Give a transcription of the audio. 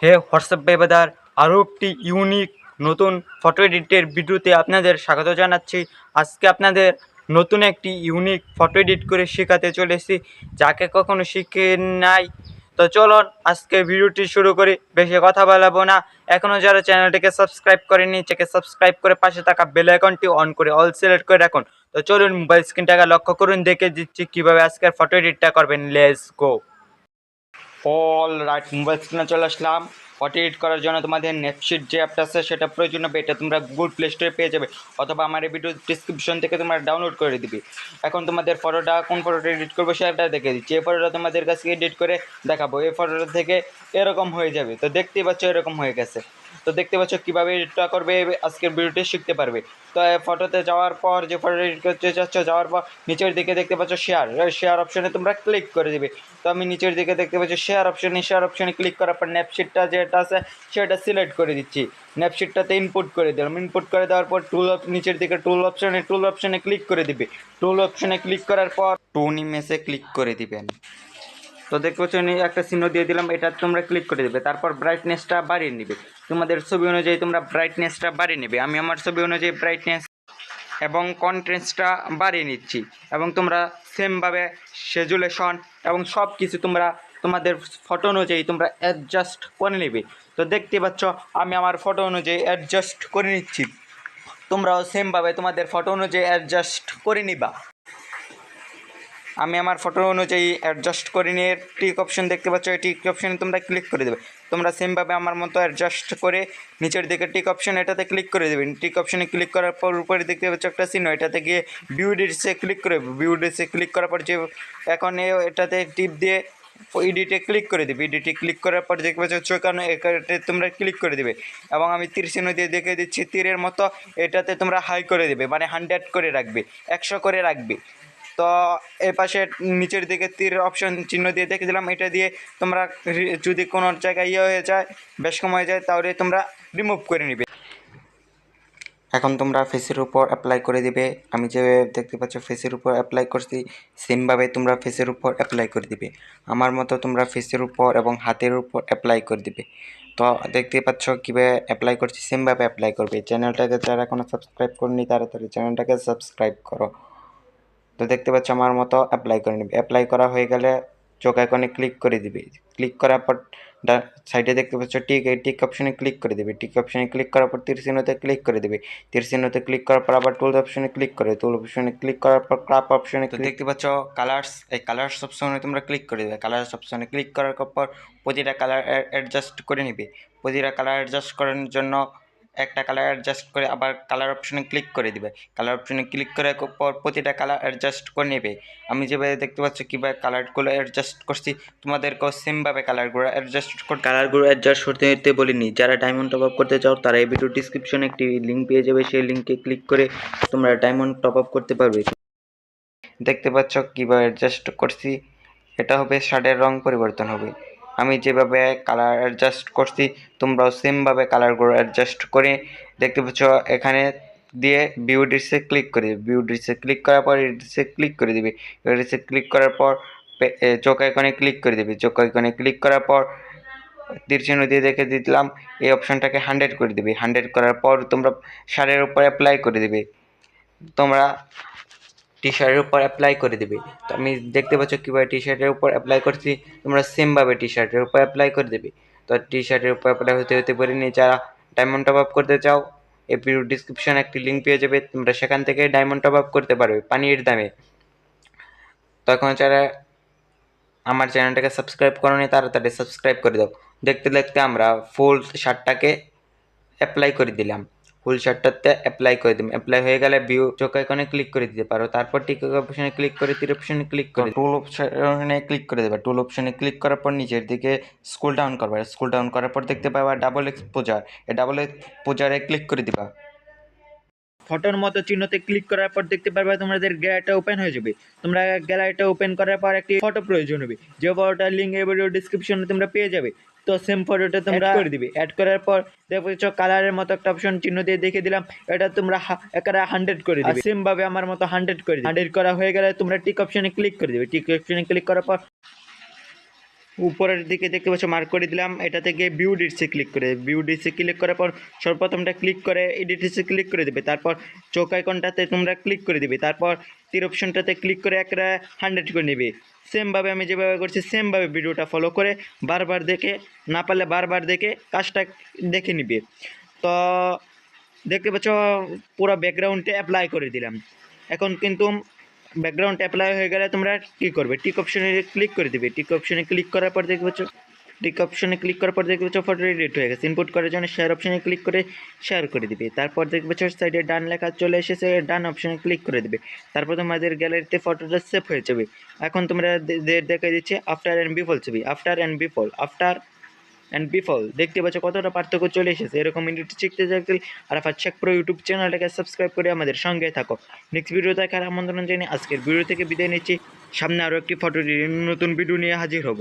হে WhatsApp ভাইবাদার, আরও একটি unique নতুন ফটো এডিটের ভিডিওতে আপনাদের স্বাগত জানাচ্ছি। আজকে আপনাদের নতুন একটি ইউনিক ফটো এডিট করে শেখাতে চলেছি, যাকে কখনো শিখে নাই। তো চলুন আজকে ভিডিওটি শুরু করি, বেশি কথা বলাবো না। এখনও যারা চ্যানেলটিকে সাবস্ক্রাইব করেনি, সাবস্ক্রাইব করে পাশে থাকা বেল আইকনটি অন করে অল সিলেক্ট করে রাখুন। তো চলুন মোবাইল স্ক্রিনটাকে লক্ষ্য করুন, দেখে দিচ্ছি কীভাবে আজকের ফটো এডিটটা করবেন। Let's go. All right, mobile স্ক্রিনে চলে আসলাম। ফটো এডিট করার জন্য তোমাদের নেপশিট যে অ্যাপটা আছে সেটা প্রয়োজন হবে। এটা তোমরা গুগল প্লে স্টোরে পেয়ে যাবে, অথবা আমার এই ভিডিও ডিসক্রিপশন থেকে তোমরা ডাউনলোড করে দিবে। এখন তোমাদের ফটোটা কোন ফটোটা এডিট করবো সেটা দেখে দিচ্ছি। এই ফটোটা তোমাদের কাছে এডিট করে দেখাবো। এই ফটোটা থেকে এরকম হয়ে যাবে। তো দেখতেই পাচ্ছ এরকম হয়ে গেছে। তো দেখতে পাচ্ছ কীভাবে এডিটটা করবে, আজকের ভিডিওটি শিখতে পারবে। তো ফটোতে যাওয়ার পর, যে ফটো এডিট করতে চাচ্ছ, যাওয়ার পর নিচের দিকে দেখতে পাচ্ছ শেয়ার অপশনে তোমরা ক্লিক করে দিবে। তো আমি নিচের দিকে দেখতে পাচ্ছি শেয়ার অপশনে ক্লিক করার পর ন্যাপশিটটা যেটা আছে সেটা সিলেক্ট করে দিচ্ছি। ন্যাপশিটটাতে ইনপুট করে দিলাম। ইনপুট করে দেওয়ার পর নিচের দিকে টুল অপশনে ক্লিক করে দিবে। টুল অপশনে ক্লিক করার পর টুন ইমেজে ক্লিক করে দিবেন। তো দেখতে পাচ্ছ একটা চিহ্ন দিয়ে দিলাম, এটা তোমরা ক্লিক করে দেবে। তারপর ব্রাইটনেসটা বাড়িয়ে নেবে। তোমাদের ছবি অনুযায়ী তোমরা ব্রাইটনেসটা বাড়িয়ে নেবে। আমি আমার ছবি অনুযায়ী ব্রাইটনেস এবং কন্ট্রাস্টটা বাড়িয়ে নিচ্ছি। এবং তোমরা সেমভাবে সেজুলেশন এবং সব কিছু তোমরা তোমাদের ফটো অনুযায়ী তোমরা অ্যাডজাস্ট করে নেবে। তো দেখতে পাচ্ছ আমি আমার ফটো অনুযায়ী অ্যাডজাস্ট করে নিচ্ছি। তোমরাও সেমভাবে তোমাদের ফটো অনুযায়ী অ্যাডজাস্ট করে নিবা। আমি আমার ফটো অনুযায়ী অ্যাডজাস্ট করে নিয়ে টিক অপশন দেখতে পাচ্ছ, এই টিক অপশানে তোমরা ক্লিক করে দেবে। তোমরা সেমভাবে আমার মতো অ্যাডজাস্ট করে নিচের দিকে টিক অপশন, এটাতে ক্লিক করে দেবেন। টিক অপশনে ক্লিক করার পর উপরে দেখতে পাচ্ছ একটা চিহ্ন, এটাতে গিয়ে ভিউ ডিটেলসে ক্লিক করে ভিউ ডিটেলসে ক্লিক করার পর যে এখন এটাতে টিপ দিয়ে এডিটে ক্লিক করে দেবে। এডিটে ক্লিক করার পর দেখতে পাচ্ছ চোখানো, এটাতে তোমরা ক্লিক করে দেবে। এবং আমি তীর চিহ্ন দিয়ে দেখে দিচ্ছি তীরের মতো, এটাতে তোমরা হাই করে দেবে, মানে 100 করে রাখবে, 100 করে রাখবে। তো এ পাশে নিচের দিকে তীর অপশন চিহ্ন দিয়ে দেখে দিলাম। এটা দিয়ে তোমরা যদি কোনো জায়গায় হয়ে যায়, বেশ কমে যায়, তাহলে তোমরা রিমুভ করে নিবে। এখন তোমরা ফেসের উপর অ্যাপ্লাই করে দিবে। আমি যে দেখতে পাচ্ছ ফেসের উপর অ্যাপ্লাই করছি, সেমভাবে তোমরা ফেসের উপর অ্যাপ্লাই করে দিবে। আমার মতো তোমরা ফেসের উপর এবং হাতের উপর অ্যাপ্লাই করে দিবে। তো দেখতে পাচ্ছ কীভাবে অ্যাপ্লাই করছি, সেমভাবে অ্যাপ্লাই করবে। চ্যানেলটাকে যারা এখনও সাবস্ক্রাইব করনি তাড়াতাড়ি চ্যানেলটাকে সাবস্ক্রাইব করো। তো দেখতে পাচ্ছ আমার মতো অ্যাপ্লাই করে নেবে। অ্যাপ্লাই করা হয়ে গেলে চোখ আইকনে ক্লিক করে দিবে। ক্লিক করার পর সাইডে দেখতে পাচ্ছ টিক, এই টিক অপশনে ক্লিক করে দেবে। টিক অপশনে ক্লিক করার পর তীর চিহ্নতে ক্লিক করে দেবে। তীর চিহ্নতে ক্লিক করার পর আবার টুল অপশনে ক্লিক করে, টুল অপশনে ক্লিক করার পর ক্রাপ অপশনে দেখতে পাচ্ছ কালার্স, এই কালার্স অপশনে তোমরা ক্লিক করে দেবে। কালার্স অপশনে ক্লিক করার পর প্রতিটা কালার অ্যাডজাস্ট করে নেবে। প্রতিটা কালার অ্যাডজাস্ট করার জন্য একটা কালার অ্যাডজাস্ট করে আবার কালার অপশনে ক্লিক করে দিবে। কালার অপশনে ক্লিক করার পর প্রতিটা কালার অ্যাডজাস্ট করে নেবে। আমি যেভাবে দেখতে পাচ্ছি কীভাবে কালারগুলো অ্যাডজাস্ট করছি, তোমাদেরকেও সেমভাবে কালারগুলো অ্যাডজাস্ট করতে বলিনি। যারা ডায়মন্ড টপ আপ করতে চাও তারা এই ভিডিও ডিসক্রিপশনে একটি লিঙ্ক পেয়ে যাবে, সেই লিঙ্কে ক্লিক করে তোমরা ডায়মন্ড টপ আপ করতে পারবে। দেখতে পাচ্ছ কীভাবে অ্যাডজাস্ট করছি, এটা হবে শার্টের রং পরিবর্তন হবে। আমি যেভাবে কালার অ্যাডজাস্ট করছি তোমরাও সেমভাবে কালারগুলো অ্যাডজাস্ট করে দেখতে পাচ্ছ। এখানে দিয়ে ভিউ ডিসে ক্লিক করে দেবে। ভিউ ডিসে ক্লিক করার পর এডিটসে ক্লিক করে দেবে। এডিটসে ক্লিক করার পর চোখ আইকনে ক্লিক করে দেবে। চোখ আইকনে ক্লিক করার পর তীর চিহ্ন দিয়ে দেখে দিলাম, এই অপশনটাকে 100 করে দেবে। 100 করার পর তোমরা শাড়ির উপর অ্যাপ্লাই করে দেবে। তোমরা টি শার্টের উপর অ্যাপ্লাই করে দেবে। তো আমি দেখতে পাচ্ছ কীভাবে টি শার্টের উপর অ্যাপ্লাই করছি, তোমরা সেমভাবে টি শার্টের উপর অ্যাপ্লাই করে দেবে। তো টি শার্টের উপর অ্যাপ্লাই হতে পারেনি। যারা ডায়মন্ড টপ আপ করতে চাও, এই ভিডিও ডিসক্রিপশনে একটি লিঙ্ক পেয়ে যাবে, তোমরা সেখান থেকে ডায়মন্ড টপ আপ করতে পারবে পানির দামে। তখন যারা আমার চ্যানেলটাকে সাবস্ক্রাইব করোনি তাড়াতাড়ি সাবস্ক্রাইব করে দাও। দেখতে দেখতে আমরা ফুল শার্টটাকে অ্যাপ্লাই করে দিলাম। ফুল শার্টটাতে অ্যাপ্লাই করে দিলাম। অ্যাপ্লাই হয়ে গেলে ভিউ চোখ আইকনে ক্লিক করে দিতে পারো। তারপর টিক অপশনে ক্লিক করে তীর অপশনে ক্লিক করে টুল অপশনে ক্লিক করে দেবে। টুল অপশনে ক্লিক করার পর নিচের দিকে স্ক্রল ডাউন করবে। স্ক্রল ডাউন করার পর দেখতে পাবা ডাবল এক্সপোজার, এই ডাবল এক্সপোজারে ক্লিক করে দিবা। ফটোর মতো চিহ্নতে ক্লিক করার পর দেখতে পারবে তোমাদের গ্যালারিটা ওপেন হয়ে যাবে। তোমরা গ্যালারিটা ওপেন করার পর একটি ফটো প্রয়োজন হবে, যে ফটোটার লিঙ্ক এই ভিডিও ডিসক্রিপশনে তোমরা পেয়ে যাবে। তো সেম ফটোটা তোমরা করে দিবে। অ্যাড করার পর দেখছো কালারের মতো একটা অপশন চিহ্ন দিয়ে দেখে দিলাম, এটা তোমরা একেবারে 100 করে দিবে। সেম ভাবে আমার মতো 100 করে দিবে। 100 করা হয়ে গেলে তোমরা টিক অপশনে ক্লিক করে দিবে। টিক অপশনে ক্লিক করার পর উপরের দিকে দেখতে পাচ্ছ মার্ক করে দিলাম, এটা থেকে ভিউ ডিটসে ক্লিক করে ভিউ ডিটসে ক্লিক করার পর সর্বপ্রথমটা ক্লিক করে এডিটসে ক্লিক করে দেবে, তারপর চোখ আইকনটাতে তোমরা ক্লিক করে দিবে, তারপর তীর অপশনটাতে ক্লিক করে একটা 100 করে নেবে। সেমভাবে আমি যেভাবে করছি সেমভাবে ভিডিওটা ফলো করে বারবার দেখে, না পারলে বারবার দেখে কাজটা দেখে নিবে। তো দেখতে পাচ্ছ পুরো ব্যাকগ্রাউন্ডে অ্যাপ্লাই করে দিলাম। এখন কিন্তু ব্যাকগ্রাউন্ড অ্যাপ্লাই হয়ে গেলে তোমরা কী করবে, টিক অপশনে ক্লিক করে দিবে। টিক অপশনে ক্লিক করার পর দেখতে পাচ্ছ ফটো এডিট হয়ে গেছে। ইনপুট করার জন্য শেয়ার অপশনে ক্লিক করে শেয়ার করে দিবে। তারপর দেখতে পাচ্ছ সাইডে ডান লেখা চলে এসেছে, ডান অপশনে ক্লিক করে দিবে। তারপর তোমাদের গ্যালারিতে ফটোটা সেভ হয়ে যাবে। এখন তোমরা দেখা দিচ্ছে আফটার অ্যান্ড বিফল ছবি, আফটার অ্যান্ড বিফল দেখতে পাচ্ছ কতটা পার্থক্য চলে এসেছে। এরকম ভিডিওটি শিখতে চাইলে আরাফাত শেখ প্রো ইউটিউব চ্যানেলটাকে সাবস্ক্রাইব করে আমাদের সঙ্গে থাকো। নেক্সট ভিডিও দেখার আমন্ত্রণ জানিয়ে আজকের ভিডিও থেকে বিদায় নিচ্ছি। সামনে আরও একটি নতুন ভিডিও নিয়ে হাজির হব।